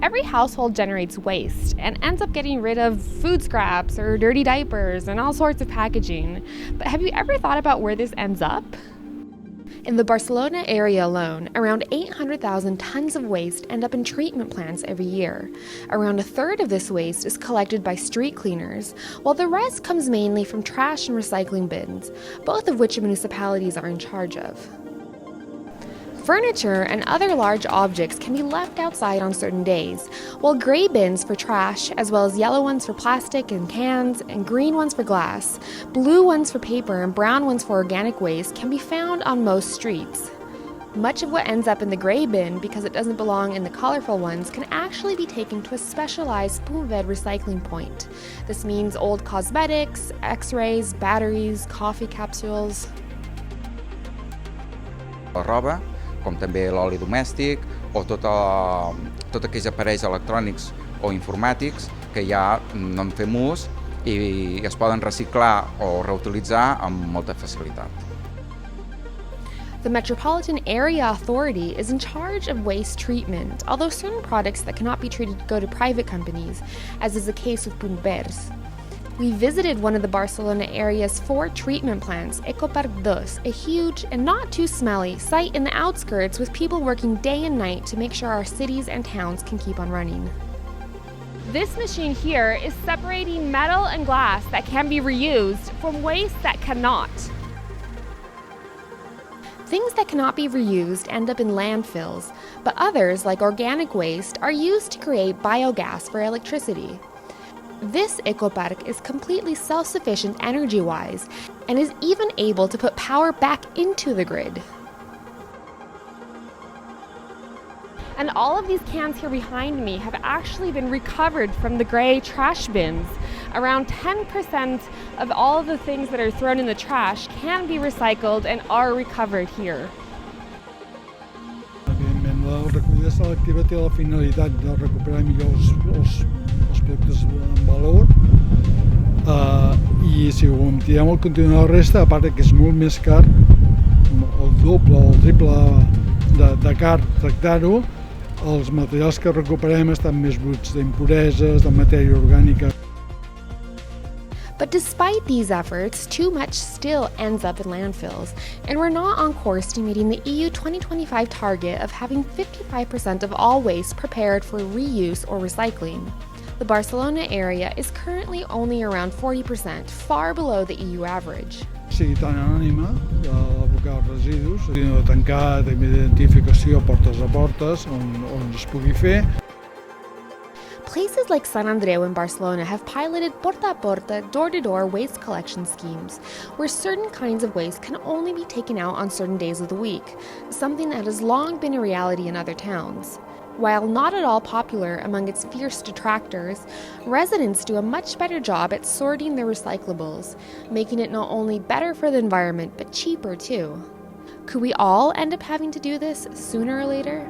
Every household generates waste and ends up getting rid of food scraps or dirty diapers and all sorts of packaging. But have you ever thought about where this ends up? In the Barcelona area alone, around 800,000 tons of waste end up in treatment plants every year. Around a third of this waste is collected by street cleaners, while the rest comes mainly from trash and recycling bins, both of which municipalities are in charge of. Furniture and other large objects can be left outside on certain days, while gray bins for trash, as well as yellow ones for plastic and cans, and green ones for glass, blue ones for paper, and brown ones for organic waste can be found on most streets. Much of what ends up in the gray bin, because it doesn't belong in the colorful ones, can actually be taken to a specialized impending recycling point. This means old cosmetics, x-rays, batteries, coffee capsules. Roba, com també l'oli domèstic o tots aquells aparells electrònics o informàtics que ja no en fem ús i es poden reciclar o reutilitzar amb molta facilitat. The Metropolitan Area Authority is in charge of waste treatment, although certain products that cannot be treated go to private companies, as is the case with bombers. We visited one of the Barcelona area's 4 treatment plants, Ecopark 2, a huge and not too smelly site in the outskirts with people working day and night to make sure our cities and towns can keep on running. This machine here is separating metal and glass that can be reused from waste that cannot. Things that cannot be reused end up in landfills, but others, like organic waste, are used to create biogas for electricity. This ecopark is completely self-sufficient energy-wise and is even able to put power back into the grid. And all of these cans here behind me have actually been recovered from the gray trash bins. Around 10% of all of the things that are thrown in the trash can be recycled and are recovered here. La recollida selectiva té la finalitat de recuperar millor els productes en valor i si ho tirem al contenidor de resta, a part que és molt més car, el doble o el triple de car tractar-ho, els materials que recuperem estan més bruts d'impureses, de matèria orgànica. But despite these efforts, too much still ends up in landfills, and we're not on course to meeting the EU 2025 target of having 55% of all waste prepared for reuse or recycling. The Barcelona area is currently only around 40%, far below the EU average. Sigui tan anònima d'abocar els residus, de tancar d'identificació portes a portes on es pugui fer. Places like Sant Andreu in Barcelona have piloted porta a porta, door-to-door waste collection schemes, where certain kinds of waste can only be taken out on certain days of the week, something that has long been a reality in other towns. While not at all popular among its fierce detractors, residents do a much better job at sorting their recyclables, making it not only better for the environment, but cheaper too. Could we all end up having to do this sooner or later?